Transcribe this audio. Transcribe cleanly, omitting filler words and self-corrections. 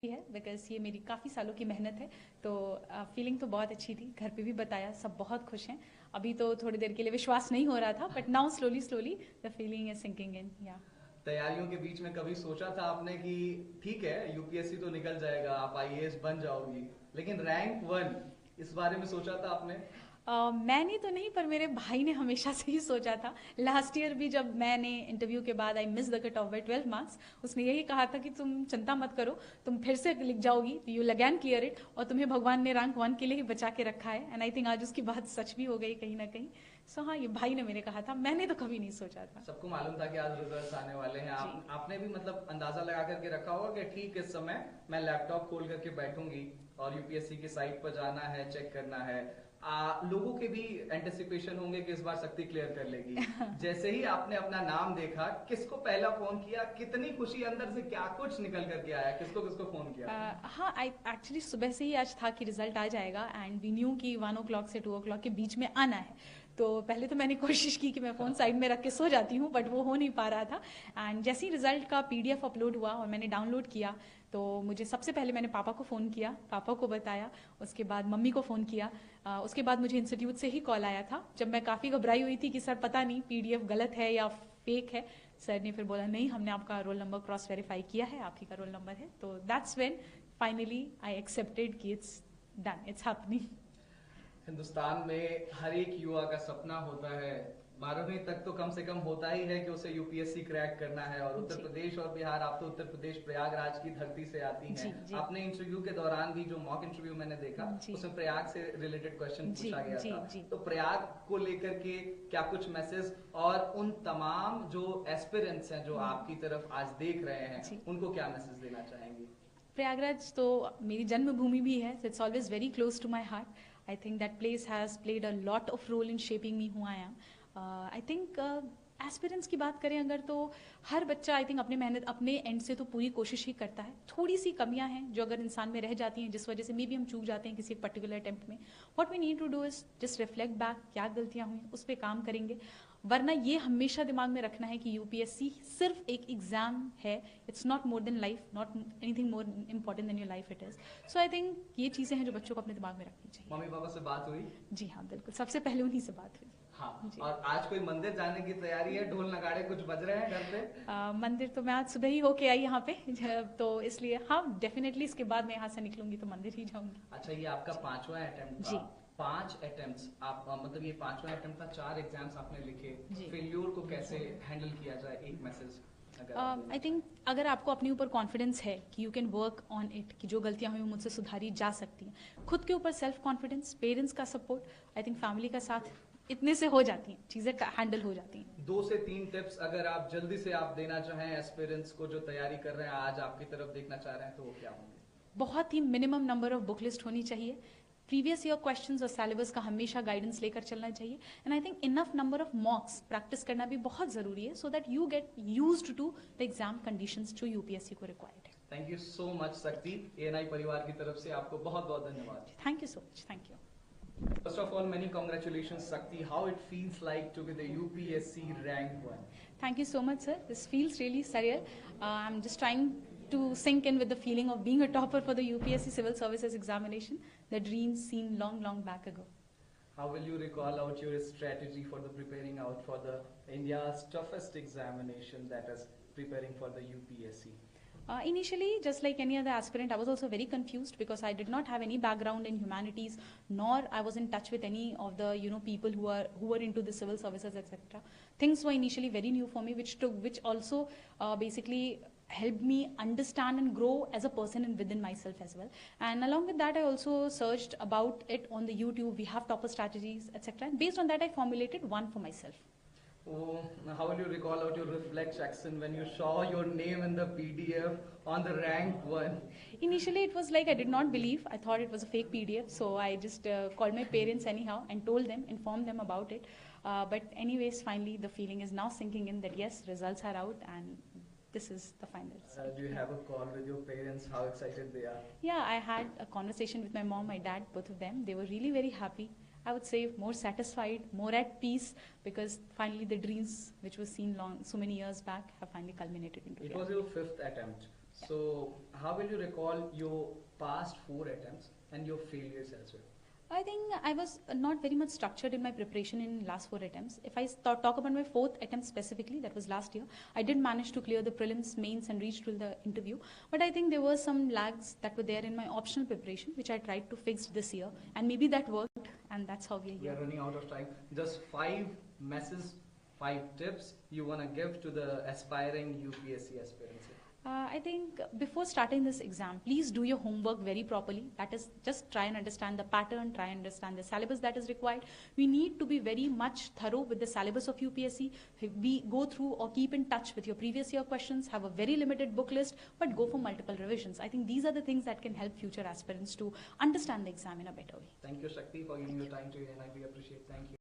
है बिकॉज ये मेरी काफ़ी सालों की मेहनत है। तो फीलिंग तो बहुत अच्छी थी, घर पे भी बताया, सब बहुत खुश हैं। अभी तो थोड़ी देर के लिए विश्वास नहीं हो रहा था, but now slowly slowly the feeling is sinking in. या तैयारियों के बीच में कभी सोचा था आपने कि ठीक है यूपीएससी तो निकल जाएगा, आप आईएएस बन जाओगी, लेकिन रैंक वन, इस बारे में सोचा था आपने? मैंने तो नहीं, पर मेरे भाई ने हमेशा से ही सोचा था। लास्ट ईयर भी जब मैंने इंटरव्यू के बाद I miss the cut off by 12 marks, उसने यही कहा था कि तुम चिंता मत करो, तुम फिर से लिख जाओगी, you will again clear it, और तुम्हें भगवान ने रैंक वन के लिए ही बचा के रखा है। एंड आई थिंक आज उसकी बात सच भी हो गई कहीं ना कहीं। सो हाँ, ये भाई ने मेरे कहा था, मैंने तो कभी नहीं सोचा था। सबको मालूम था कि आज रिजल्ट्स आने वाले हैं। जी। आपने भी मतलब अंदाजा लगा करके रखा होगा कि ठीक इस समय मैं लैपटॉप खोल करके बैठूंगी और यूपीएससी की साइट पर जाना है, चेक करना है। लोगों के भी एंटिसिपेशन होंगे कि इस बार शक्ति क्लियर कर लेगी। जैसे ही आपने अपना नाम देखा, किसको पहला फोन किया, कितनी खुशी अंदर से, क्या कुछ निकल करके आया, किसको किसको फोन किया? हाँ, आई एक्चुअली सुबह से ही आज था कि रिजल्ट आ जाएगा, एंड वी न्यू कि 1 o'clock से 2 o'clock के बीच में आना है। तो पहले तो मैंने कोशिश की कि मैं फ़ोन साइड में रख के सो जाती हूँ, बट वो हो नहीं पा रहा था। एंड जैसे ही रिजल्ट का पीडीएफ अपलोड हुआ और मैंने डाउनलोड किया, तो मुझे सबसे पहले मैंने पापा को फ़ोन किया, पापा को बताया, उसके बाद मम्मी को फ़ोन किया। उसके बाद मुझे इंस्टीट्यूट से ही कॉल आया था, जब मैं काफ़ी घबराई हुई थी कि सर पता नहीं पीडीएफ गलत है या फेक है। सर ने फिर बोला नहीं, हमने आपका रोल नंबर क्रॉस वेरीफाई किया है, आप ही का रोल नंबर है। तो that's when finally I accepted कि it's done, it's happening. Hindustan में हर एक युवा का सपना होता है, 12वीं तक तो कम से कम होता ही है कि उसे यूपीएससी क्रैक करना है। और उत्तर जी प्रदेश और बिहार, आप तो उत्तर प्रदेश प्रयागराज की धरती से आती हैं। जी जी आपने इंटरव्यू के दौरान भी, जो मॉक इंटरव्यू मैंने देखा, जी उसमें प्रयाग से रिलेटेड क्वेश्चन जी पूछा गया जी था। जी। तो प्रयाग को लेकर के क्या कुछ मैसेज, और उन तमाम जो एस्पिरेंट्स हैं जो आपकी तरफ आज देख रहे हैं, जी, उनको क्या मैसेज देना चाहेंगे? प्रयागराज तो मेरी जन्मभूमि भी है, it's always very close to my heart. I think that place has played a lot of role in shaping me who I am. I think aspirants की बात करें अगर, तो हर बच्चा आई थिंक अपने मेहनत अपने एंड से तो पूरी कोशिश ही करता है। थोड़ी सी कमियां हैं जो अगर इंसान में रह जाती हैं, जिस वजह से मे भी हम चूक जाते हैं किसी पर्टिकुलर अटेम्प्ट में। What we need to do is just reflect back, क्या गलतियां हुई उस पर काम करेंगे। वरना ये हमेशा दिमाग में रखना है कि यूपीएससी सिर्फ एक एग्जाम है, it's not more than life, not anything more important then your life it is. So I think ये चीज़ें हैं जो बच्चों को अपने दिमाग में रखनी चाहिए। मम्मी पापा से बात हुई? जी हाँ, बिल्कुल, सबसे पहले उन्हीं से बात हुई। हाँ। जी। और आज कोई मंदिर जाने की तैयारी है? ढोल नगाड़े कुछ बज रहे हैं घर पे? मंदिर तो मैं आज सुबह ही होके आई यहाँ पे, तो इसलिए हाँ, डेफिनेटली इसके बाद मैं यहाँ से निकलूंगी तो मंदिर ही जाऊंगी। अच्छा, ये आपका पांचवा अटेम्प्ट था। जी 5 अटेम्प्ट्स आप, मतलब ये पांचवा अटेम्प्ट था, 4 एग्जाम्स आपने लिखे। जी। फेल्योर को कैसे हैंडल किया जाए, एक मैसेज अगर आप देना आई थिंक अगर आपको अपने ऊपर कॉन्फिडेंस है कि you can work on it, कि जो गलतियां हुई मुझसे सुधारी जा सकती हैं, खुद के ऊपर सेल्फ कॉन्फिडेंस, पेरेंट्स का सपोर्ट, आई थिंक फैमिली का साथ, इतने से हो जाती हैं चीज़ें, हैंडल हो जाती हैं। 2 से 3 टिप्स अगर आप जल्दी से आप देना चाहें एस्पिरेंट्स को जो तैयारी कर रहे हैं, आज आपकी तरफ देखना चाह रहे हैं, तो वो क्या होंगे? बहुत ही minimum number of book list होनी चाहिए। प्रीवियस ईयर क्वेश्चंस और सिलेबस का हमेशा गाइडेंस लेकर चलना चाहिए। And I think enough number of mocks practice करना भी बहुत जरूरी है, so that you get used to the exam conditions जो यूपीएससी को रिक्वायर्ड है। Thank you so much Shakti, ANI परिवार की तरफ से आपको बहुत बहुत धन्यवाद। Thank you so much, thank you. First of all, many congratulations, Sakti. How it feels like to be the UPSC rank one? Thank you so much, sir. This feels really surreal. I'm just trying to sink in with the feeling of being a topper for the UPSC Civil Services examination, the dream seen long, long back ago. How will you recall out your strategy for the preparing out for the India's toughest examination, that is preparing for the UPSC? Initially, just like any other aspirant, I was also very confused because I did not have any background in humanities, nor I was in touch with any of the people who were into the civil services, etc. Things were initially very new for me, which also basically helped me understand and grow as a person and within myself as well. And along with that, I also searched about it on the YouTube. We have topper strategies, etc. And based on that, I formulated one for myself. Oh, how will you recall out your reflex action when you saw your name in the PDF on the rank one? Initially, it was like I did not believe. I thought it was a fake PDF. So I just called my parents anyhow and told them, informed them about it. But anyways, finally, the feeling is now sinking in that yes, results are out and this is the final result. Do you have a call with your parents? How excited they are? Yeah, I had a conversation with my mom, my dad, both of them. They were really very happy. I would say more satisfied, more at peace, because finally the dreams which was seen so many years back have finally culminated into It reality. was your 5th attempt. So, how will you recall your past 4 attempts and your failures as well? I think I was not very much structured in my preparation in last 4 attempts. If I talk about my 4th attempt specifically, that was last year, I did manage to clear the prelims, mains and reach to the interview. But I think there were some lags that were there in my optional preparation, which I tried to fix this year. And maybe that worked, and that's how we are We here. are running out of time. Just 5 messages, 5 tips you want to give to the aspiring UPSC aspirants. I think before starting this exam, please do your homework very properly. That is, just try and understand the pattern, try and understand the syllabus that is required. We need to be very much thorough with the syllabus of UPSC. We go through or keep in touch with your previous year questions, have a very limited book list, but go for multiple revisions. I think these are the things that can help future aspirants to understand the exam in a better way. Thank you, Shakti, for giving your time to ANI. We appreciate. Thank you.